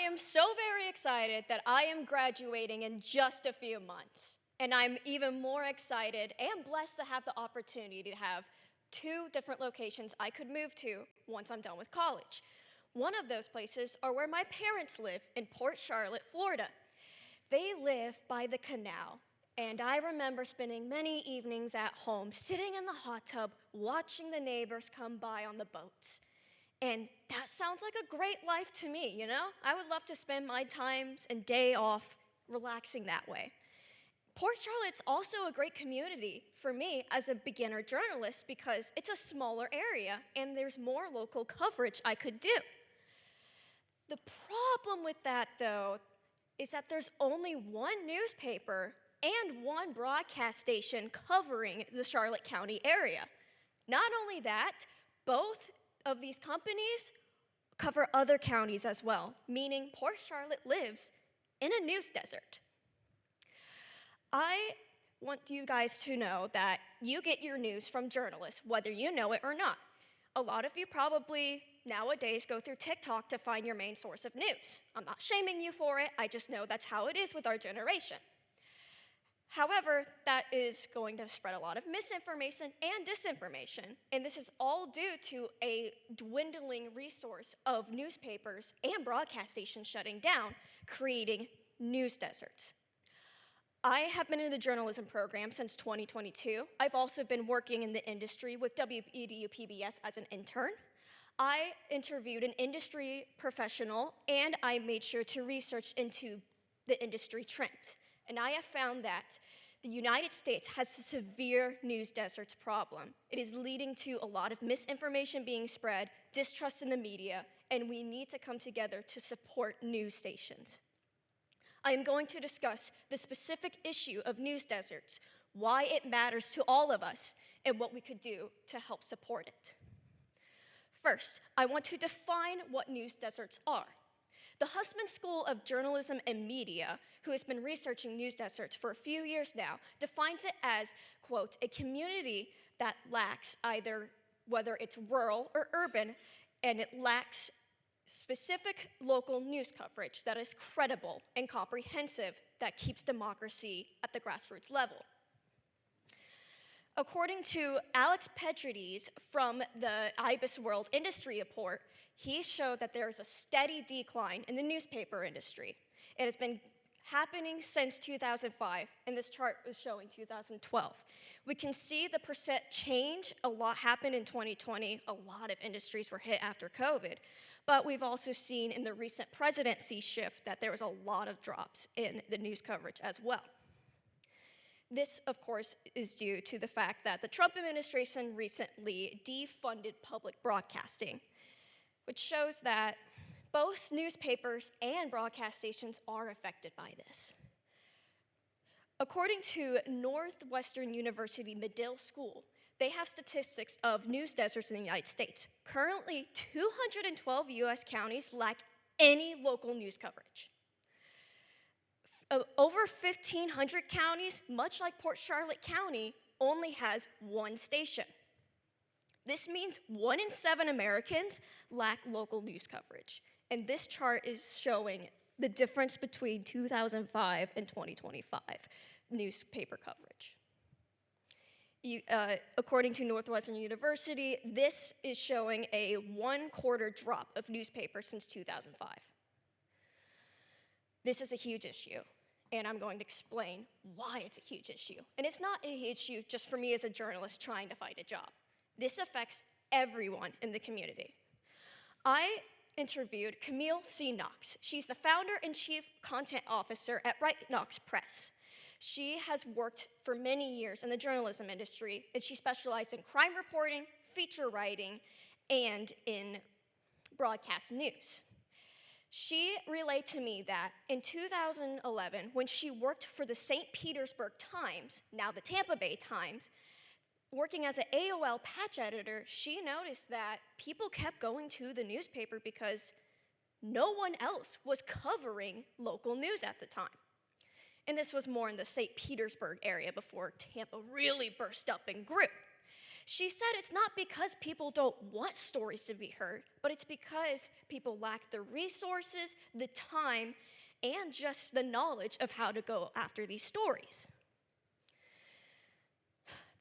am so very excited that I am graduating in just a few months. And I'm even more excited and blessed to have the opportunity to have two different locations I could move to once I'm done with college. One of those places are where my parents live in Port Charlotte, Florida. They live by the canal, and I remember spending many evenings at home sitting in the hot tub watching the neighbors come by on the boats. And that sounds like a great life to me, you know? I would love to spend my times and day off relaxing that way. Port Charlotte's also a great community for me as a beginner journalist because it's a smaller area and there's more local coverage I could do. The problem with that, though, is that there's only one newspaper and one broadcast station covering the Charlotte County area. Not only that, both of these companies cover other counties as well, meaning Port Charlotte lives in a news desert. I want you guys to know that you get your news from journalists, whether you know it or not. A lot of you probably nowadays go through TikTok to find your main source of news. I'm not shaming you for it, I just know that's how it is with our generation. However, that is going to spread a lot of misinformation and disinformation, and this is all due to a dwindling resource of newspapers and broadcast stations shutting down, creating news deserts. I have been in the journalism program since 2022. I've also been working in the industry with WEDU PBS as an intern. I interviewed an industry professional, and I made sure to research into the industry trends. And I have found that the United States has a severe news deserts problem. It is leading to a lot of misinformation being spread, distrust in the media, and we need to come together to support news stations. I am going to discuss the specific issue of news deserts, why it matters to all of us, and what we could do to help support it. First, I want to define what news deserts are. The Hussman School of Journalism and Media, who has been researching news deserts for a few years now, defines it as, quote, a community that lacks either, whether it's rural or urban, and it lacks specific local news coverage that is credible and comprehensive that keeps democracy at the grassroots level. According to Alex Petrides from the IBIS World Industry Report, he showed that there is a steady decline in the newspaper industry. It has been happening since 2005, and this chart is showing 2012. We can see the percent change. A lot happened in 2020. A lot of industries were hit after COVID. But we've also seen in the recent presidency shift that there was a lot of drops in the news coverage as well. This, of course, is due to the fact that the Trump administration recently defunded public broadcasting, which shows that both newspapers and broadcast stations are affected by this. According to Northwestern University Medill School, they have statistics of news deserts in the United States. Currently, 212 US counties lack any local news coverage. Over 1,500 counties, much like Port Charlotte County, only has one station. This means 1 in 7 Americans lack local news coverage. And this chart is showing the difference between 2005 and 2025 newspaper coverage. According to Northwestern University, this is showing a 1/4 drop of newspapers since 2005. This is a huge issue, and I'm going to explain why it's a huge issue. And it's not an issue just for me as a journalist trying to find a job. This affects everyone in the community. I interviewed Camille C. Knox. She's the founder and chief content officer at Wright Knox Press. She has worked for many years in the journalism industry, and she specialized in crime reporting, feature writing, and in broadcast news. She relayed to me that in 2011, when she worked for the St. Petersburg Times, now the Tampa Bay Times, working as an AOL patch editor, she noticed that people kept going to the newspaper because no one else was covering local news at the time. And this was more in the St. Petersburg area before Tampa really burst up and grew. She said it's not because people don't want stories to be heard, but it's because people lack the resources, the time, and just the knowledge of how to go after these stories.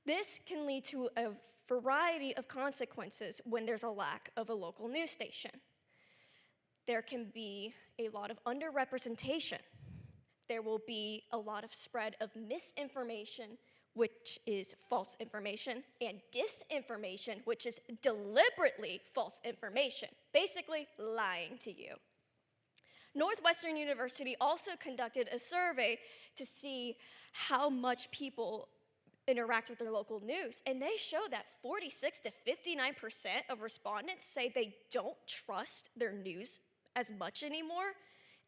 This can lead to a variety of consequences when there's a lack of a local news station. There can be a lot of underrepresentation. There will be a lot of spread of misinformation, which is false information, and disinformation, which is deliberately false information, basically lying to you. Northwestern University also conducted a survey to see how much people interact with their local news, and they show that 46 to 59% of respondents say they don't trust their news as much anymore,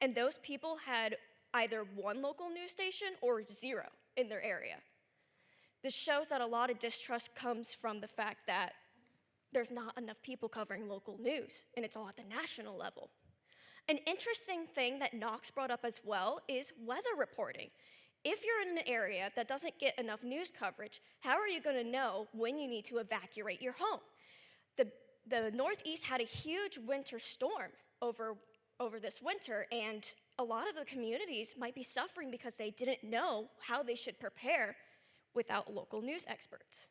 and those people had either one local news station or zero in their area. This shows that a lot of distrust comes from the fact that there's not enough people covering local news, and it's all at the national level. An interesting thing that Knox brought up as well is weather reporting. If you're in an area that doesn't get enough news coverage, how are you going to know when you need to evacuate your home? The Northeast had a huge winter storm over this winter, and a lot of the communities might be suffering because they didn't know how they should prepare without local news experts.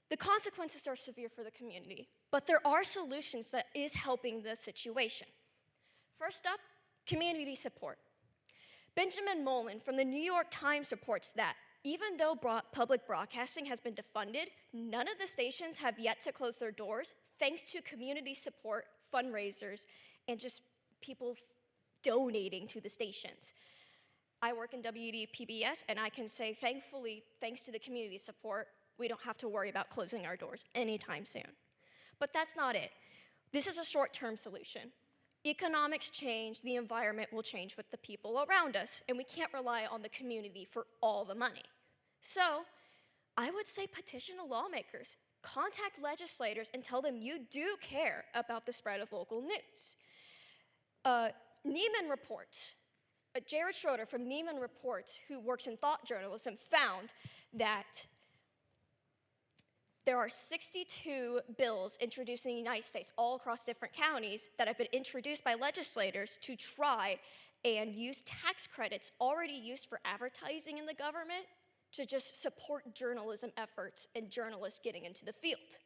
The consequences are severe for the community, but there are solutions that is helping the situation. First up, community support. Benjamin Mullen from the New York Times reports that even though public broadcasting has been defunded, none of the stations have yet to close their doors thanks to community support, fundraisers, and just people donating to the stations. I work in WDPBS, and I can say, thankfully, thanks to the community support, we don't have to worry about closing our doors anytime soon. But that's not it. This is a short-term solution. Economics change, the environment will change with the people around us, and we can't rely on the community for all the money. So, I would say petition to lawmakers, contact legislators, and tell them you do care about the spread of local news. Neiman Reports, Jared Schroeder from Neiman Reports, who works in thought journalism, found that there are 62 bills introduced in the United States, all across different counties, that have been introduced by legislators to try and use tax credits already used for advertising in the government to just support journalism efforts and journalists getting into the field.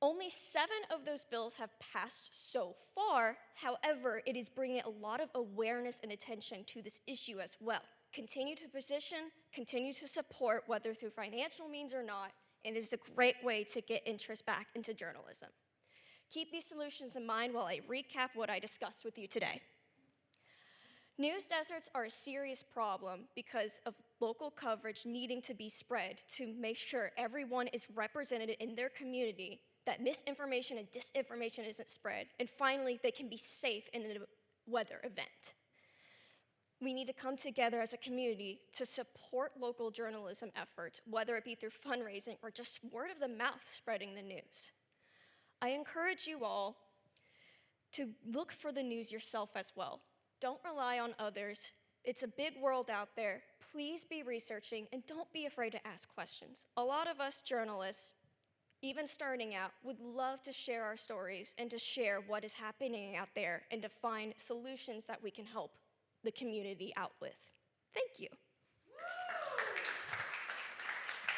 Only 7 of those bills have passed so far. However, it is bringing a lot of awareness and attention to this issue as well. Continue to position, continue to support, whether through financial means or not, and it is a great way to get interest back into journalism. Keep these solutions in mind while I recap what I discussed with you today. News deserts are a serious problem because of local coverage needing to be spread to make sure everyone is represented in their community, that misinformation and disinformation isn't spread, and finally, they can be safe in a weather event. We need to come together as a community to support local journalism efforts, whether it be through fundraising or just word of the mouth spreading the news. I encourage you all to look for the news yourself as well. Don't rely on others. It's a big world out there. Please be researching and don't be afraid to ask questions. A lot of us journalists, even starting out, would love to share our stories and to share what is happening out there and to find solutions that we can help the community out with. Thank you.